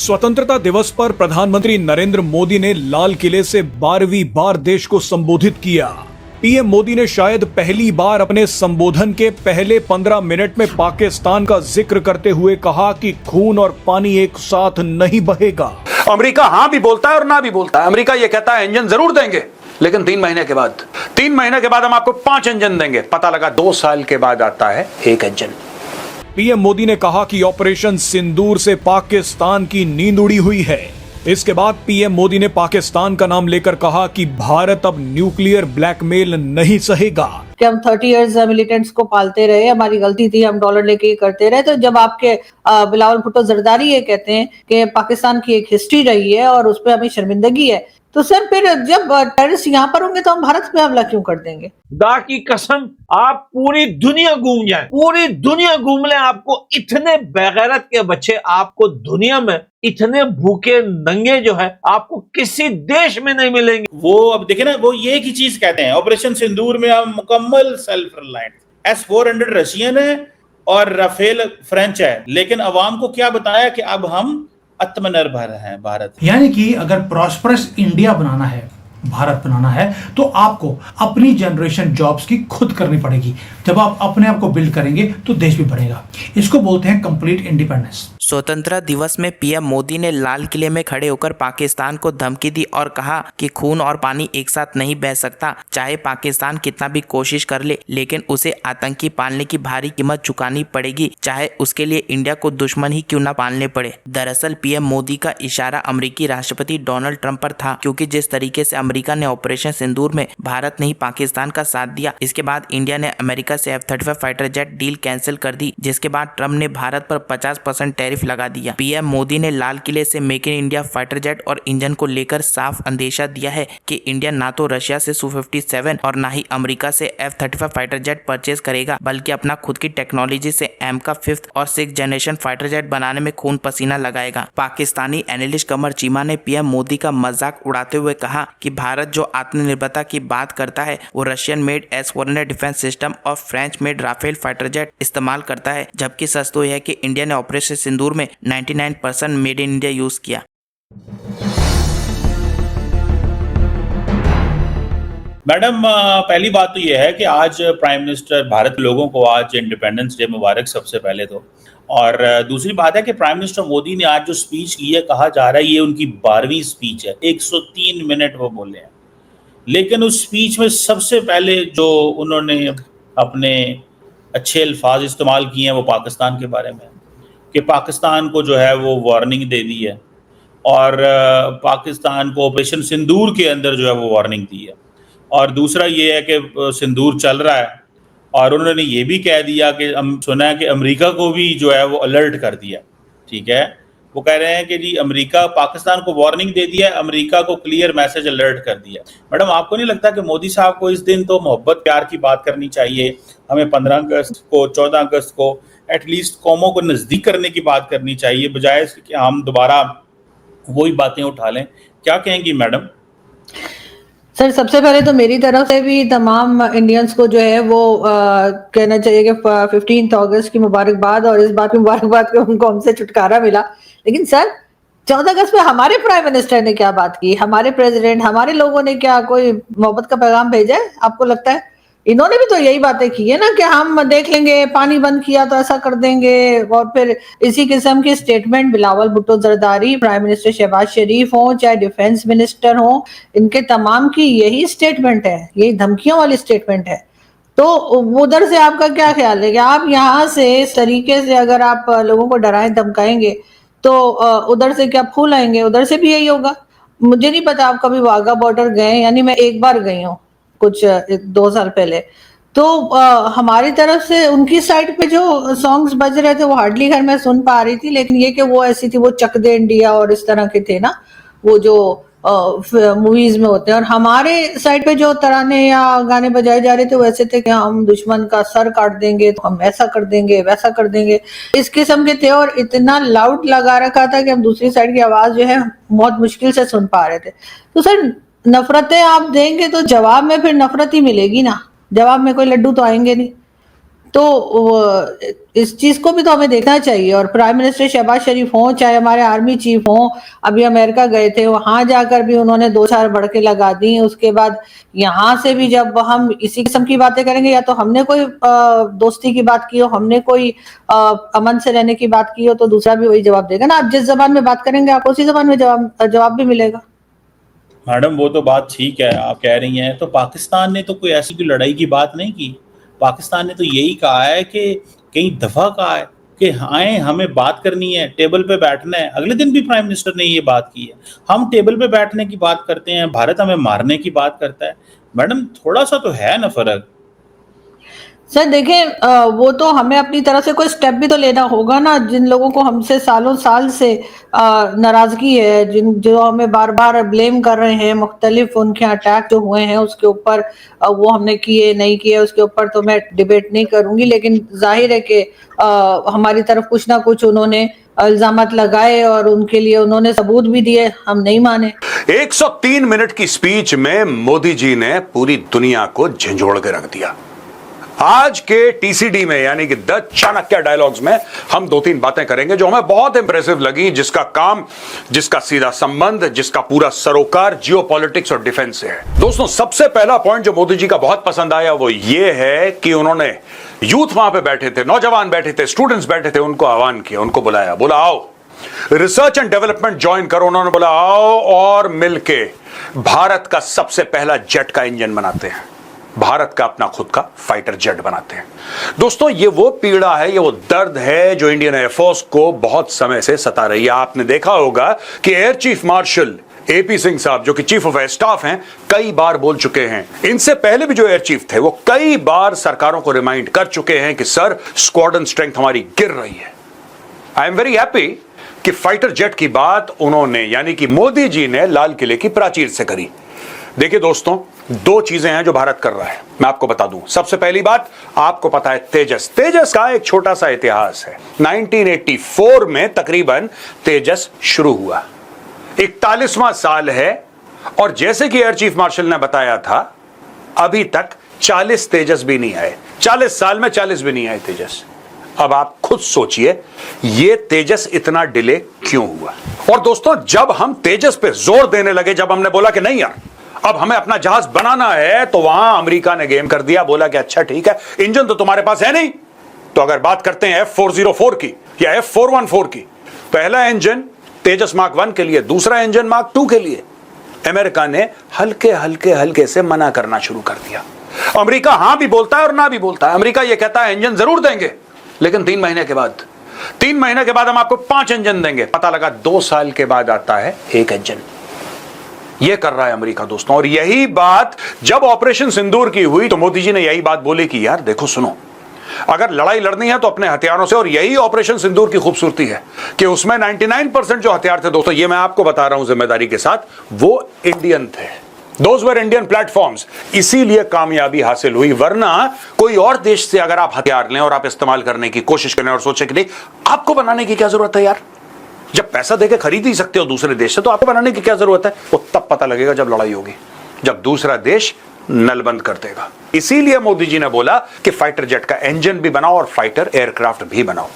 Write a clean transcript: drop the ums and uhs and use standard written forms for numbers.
स्वतंत्रता दिवस पर प्रधानमंत्री नरेंद्र मोदी ने लाल किले से 12वीं बार देश को संबोधित किया। पीएम मोदी ने शायद पहली बार अपने संबोधन के पहले 15 मिनट में पाकिस्तान का जिक्र करते हुए कहा कि खून और पानी एक साथ नहीं बहेगा। अमेरिका हाँ भी बोलता है और ना भी बोलता है। अमेरिका ये कहता है इंजन जरूर देंगे, लेकिन 3 महीने के बाद हम आपको 5 इंजन देंगे। पता लगा 2 साल के बाद आता है 1 इंजन। पीएम मोदी ने कहा कि ऑपरेशन सिंदूर से पाकिस्तान की नींद उड़ी हुई है। इसके बाद पीएम मोदी ने पाकिस्तान का नाम लेकर कहा कि भारत अब न्यूक्लियर ब्लैकमेल नहीं सहेगा। कि हम 30 इयर्स मिलिटेंट्स को पालते रहे, हमारी गलती थी, हम डॉलर लेके करते रहे। तो जब आपके बिलावल भुट्टो जरदारी ये कहते हैं कि पाकिस्तान की एक हिस्ट्री रही है और उस पर हमें शर्मिंदगी है, तो सर फिर जब टेररिस्ट यहाँ पर होंगे तो हम भारत पे हमला क्यों कर देंगे? खुदा की कसम, आप पूरी दुनिया घूम जाएं, पूरी दुनिया घूम लें, आपको इतने बेगैरत के बच्चे, आपको दुनिया में इतने भूखे नंगे जो है आपको किसी देश में नहीं मिलेंगे। वो अब देखे ना, वो ये की चीज कहते हैं ऑपरेशन सिंदूर में हम मुकम्मल सेल्फ रिलायंट, S-400 रशियन है और राफेल फ्रेंच है, लेकिन अवाम को क्या बताया कि अब हम आत्मनिर्भर हैं भारत। यानी कि अगर प्रॉस्परस इंडिया बनाना है, भारत बनाना है, तो आपको अपनी जनरेशन जॉब्स की खुद करनी पड़ेगी। जब आप अपने आप को बिल्ड करेंगे तो देश भी बढ़ेगा। इसको बोलते हैं कंप्लीट इंडिपेंडेंस। स्वतंत्रता दिवस में पीएम मोदी ने लाल किले में खड़े होकर पाकिस्तान को धमकी दी और कहा कि खून और पानी एक साथ नहीं बह सकता। चाहे पाकिस्तान कितना भी कोशिश कर ले, लेकिन उसे आतंकी पालने की भारी कीमत चुकानी पड़ेगी, चाहे उसके लिए इंडिया को दुश्मन ही क्यों न पालने पड़े। दरअसल पीएम मोदी का इशारा अमेरिकी राष्ट्रपति डोनाल्ड ट्रंप पर था, क्योंकि जिस तरीके से अमेरिका ने ऑपरेशन सिंदूर में भारत नहीं पाकिस्तान का साथ दिया, इसके बाद इंडिया ने अमेरिका से F-35 fighter jet deal cancel कर दी, जिसके बाद ट्रंप ने भारत पर 50% टैरिफ लगा दिया। पीएम मोदी ने लाल किले से make in India fighter jet और इंजन को लेकर साफ अंदेशा दिया है कि इंडिया ना तो रशिया से Su-57 और ना ही अमेरिका से F-35 फाइटर जेट परचेज करेगा, बल्कि अपना खुद की टेक्नोलॉजी से एम का 5th और 6th जनरेशन फाइटर जेट बनाने में खून पसीना लगाएगा। पाकिस्तानी एनालिस्ट कमर चीमा ने पीएम मोदी का मजाक उड़ाते हुए कहा कि भारत जो आत्मनिर्भरता की बात करता है वो Russian made S-400 defence system और French made Rafale fighter jet इस्तेमाल करता है, जबकि सच तो यह है कि इंडिया ने ऑपरेशन सिंदूर में 99% मेड इन इंडिया यूज किया। मैडम, पहली बात तो यह है कि आज प्राइम मिनिस्टर भारत लोगों को आज इंडिपेंडेंस डे मुबारक सबसे पहले तो। और दूसरी बात है कि प्राइम मिनिस्टर मोदी ने आज जो स्पीच की है, कहा जा रहा है ये उनकी 12वीं स्पीच है। 103 मिनट वो बोले हैं, लेकिन उस स्पीच में सबसे पहले जो उन्होंने अपने अच्छे अल्फाज इस्तेमाल किए हैं वो पाकिस्तान के बारे में, कि पाकिस्तान को जो है वो वार्निंग दे दी है और पाकिस्तान को ऑपरेशन सिंदूर के अंदर जो है वो वार्निंग दी है। और दूसरा ये है कि सिंदूर चल रहा है और उन्होंने ये भी कह दिया कि हम सुना है कि अमेरिका को भी जो है वो अलर्ट कर दिया। ठीक है, वो कह रहे हैं कि जी अमेरिका, पाकिस्तान को वार्निंग दे दिया, अमेरिका को क्लियर मैसेज अलर्ट कर दिया। मैडम, आपको नहीं लगता कि मोदी साहब को इस दिन तो मोहब्बत प्यार की बात करनी चाहिए? हमें 15 अगस्त को, 14 अगस्त को एटलीस्ट कौमों को नज़दीक करने की बात करनी चाहिए, बजाय कि हम दोबारा वही बातें उठा लें। क्या कहेंगी मैडम? सर, सबसे पहले तो मेरी तरफ से भी तमाम इंडियंस को जो है वो कहना चाहिए कि 15 अगस्त की मुबारकबाद, और इस बात की मुबारकबाद को उनको हमसे छुटकारा मिला। लेकिन सर, 14 अगस्त में हमारे प्राइम मिनिस्टर ने क्या बात की, हमारे प्रेसिडेंट, हमारे लोगों ने क्या कोई मोहब्बत का पैगाम भेजा है? आपको लगता है इन्होंने भी तो यही बातें की है ना कि हम देख लेंगे, पानी बंद किया तो ऐसा कर देंगे, और फिर इसी किस्म के statement Bilawal Bhutto Zardari, prime minister Shahbaz Sharif हो, चाहे डिफेंस मिनिस्टर हो, इनके तमाम की यही स्टेटमेंट है, यही धमकियों वाली स्टेटमेंट है। तो उधर से आपका क्या ख्याल है कि आप यहाँ से इस तरीके से अगर आप लोगों को डराएं धमकाएंगे तो उधर से क्या फूल आएंगे? उधर से भी यही होगा। मुझे नहीं पता आप कभी वाघा बॉर्डर गए, यानी मैं एक बार गई हूँ कुछ 2 साल पहले, तो हमारी तरफ से उनकी साइड पे जो सॉन्ग्स बज रहे थे वो हार्डली घर में सुन पा रही थी, लेकिन ये कि वो ऐसी थी, वो चक दे इंडिया और इस तरह के थे ना, वो जो मूवीज में होते हैं। और हमारे साइड पे जो तराने या गाने बजाए जा रहे थे वैसे थे कि हम दुश्मन का सर काट देंगे, तो हम ऐसा कर देंगे, वैसा कर देंगे, इस किस्म के थे। और इतना लाउड लगा रखा था कि हम दूसरी साइड की आवाज जो है बहुत मुश्किल से सुन पा रहे थे। तो सर, नफरतें आप देंगे तो जवाब में फिर नफरत ही मिलेगी ना, जवाब में कोई लड्डू तो आएंगे नहीं। तो इस चीज को भी तो हमें देखना चाहिए। और प्राइम मिनिस्टर शहबाज शरीफ हों, चाहे हमारे आर्मी चीफ हों, अभी अमेरिका गए थे, वहां जाकर भी उन्होंने 2-4 बड़के लगा दी। उसके बाद यहाँ से भी जब हम इसी किस्म की बातें करेंगे, या तो हमने कोई दोस्ती की बात की हो, हमने कोई अमन से रहने की बात की हो, तो दूसरा भी वही जवाब देगा ना। आप जिस जबान में बात करेंगे आपको उसी जबान में जवाब भी मिलेगा। मैडम वो तो बात ठीक है आप कह रही हैं, तो पाकिस्तान ने तो कोई ऐसी कोई लड़ाई की बात नहीं की। पाकिस्तान ने तो यही कहा है कि कई दफा कहा है कि आए हमें बात करनी है, टेबल पे बैठना है। अगले दिन भी प्राइम मिनिस्टर ने ये बात की है। हम टेबल पे बैठने की बात करते हैं, भारत हमें मारने की बात करता है। मैडम थोड़ा सा तो है ना फर्क। सर देखें, वो तो हमें अपनी तरफ से कोई स्टेप भी तो लेना होगा ना। जिन लोगों को हमसे सालों साल से नाराजगी है, जो हमें बार बार ब्लेम कर रहे हैं, मुख्तलिफ उनके अटैक जो हुए हैं उसके ऊपर, वो हमने किए नहीं किए उसके ऊपर तो मैं डिबेट नहीं करूंगी, लेकिन जाहिर है कि हमारी तरफ कुछ ना कुछ उन्होंने इल्जामात लगाए और उनके लिए उन्होंने सबूत भी दिए, हम नहीं माने। 103 मिनट की स्पीच में मोदी जी ने पूरी दुनिया को झंझोड़ के रख दिया। आज के टीसीडी में यानी कि 10 चाणक्य डायलॉग्स में हम 2-3 बातें करेंगे जो हमें बहुत इंप्रेसिव लगी, जिसका काम, जिसका सीधा संबंध, जिसका पूरा सरोकार जियोपॉलिटिक्स और डिफेंस से है। दोस्तों सबसे पहला पॉइंट जो मोदी जी का बहुत पसंद आया वो ये है कि उन्होंने यूथ वहां पे बैठे थे, नौजवान बैठे थे, स्टूडेंट्स बैठे थे, उनको आह्वान किया, उनको बुलाया, बोला आओ रिसर्च एंड डेवलपमेंट ज्वाइन करो। उन्होंने बोला आओ और मिलके भारत का सबसे पहला जेट का इंजन बनाते हैं, भारत का अपना खुद का फाइटर जेट बनाते हैं। दोस्तों ये वो पीड़ा है, ये वो दर्द है जो इंडियन एयरफोर्स को बहुत समय से सता रही है। आपने देखा होगा कि air chief marshal AP Singh साहब जो कि चीफ ऑफ एयर स्टाफ हैं, कई बार बोल चुके हैं। इनसे पहले भी जो एयर चीफ थे वो कई बार सरकारों को रिमाइंड कर चुके हैं कि सर स्क्वाड्रन स्ट्रेंथ हमारी गिर रही है। आई एम वेरी हैप्पी कि फाइटर जेट की बात उन्होंने यानी कि मोदी जी ने लाल किले की प्राचीर से करी। देखिए दोस्तों 2 चीजें हैं जो भारत कर रहा है, मैं आपको बता दूं। सबसे पहली बात, आपको पता है तेजस का एक छोटा सा इतिहास है। 1984 में तकरीबन तेजस शुरू हुआ, 41वां साल है, और जैसे कि एयर चीफ मार्शल ने बताया था अभी तक 40 तेजस भी नहीं आए। 40 साल में 40 भी नहीं आए तेजस। अब आप खुद सोचिए ये तेजस इतना डिले क्यों हुआ। और दोस्तों जब हम तेजस पे जोर देने लगे, जब हमने बोला कि नहीं यार अब हमें अपना जहाज बनाना है, तो वहां अमेरिका ने गेम कर दिया, बोला कि अच्छा ठीक है इंजन तो तुम्हारे पास है नहीं, तो अगर बात करते हैं F404 की या F414 की, पहला इंजन तेजस मार्क 1 के लिए, दूसरा इंजन मार्क 2 के लिए अमेरिका ने हल्के से मना करना शुरू कर दिया। अमेरिका हां भी बोलता है और ना भी बोलता है। अमेरिका यह कहता है इंजन जरूर देंगे, लेकिन 3 महीने के बाद हम आपको 5 इंजन देंगे। पता लगा 2 साल के बाद आता है 1 इंजन। यह कर रहा है अमेरिका दोस्तों। और यही बात जब ऑपरेशन सिंदूर की हुई तो मोदी जी ने यही बात बोली कि यार देखो सुनो, अगर लड़ाई लड़नी है तो अपने हथियारों से। और यही ऑपरेशन सिंदूर की खूबसूरती है कि उसमें 99% जो हथियार थे दोस्तों, ये मैं आपको बता रहा हूं जिम्मेदारी के साथ, वो इंडियन थे। Those were Indian platforms। इसीलिए कामयाबी हासिल हुई, वरना कोई और देश से अगर आप हथियार लें और आप इस्तेमाल करने की कोशिश करें और सोचें कि नहीं आपको बनाने की क्या जरूरत है यार, जब पैसा देके खरीद ही सकते हो दूसरे देश से, तो आपको बनाने की क्या जरूरत है। वो तब पता लगेगा जब लड़ाई होगी, जब दूसरा देश नलबंद कर देगा। इसीलिए मोदी जी ने बोला कि फाइटर जेट का इंजन भी बनाओ और फाइटर एयरक्राफ्ट भी बनाओ।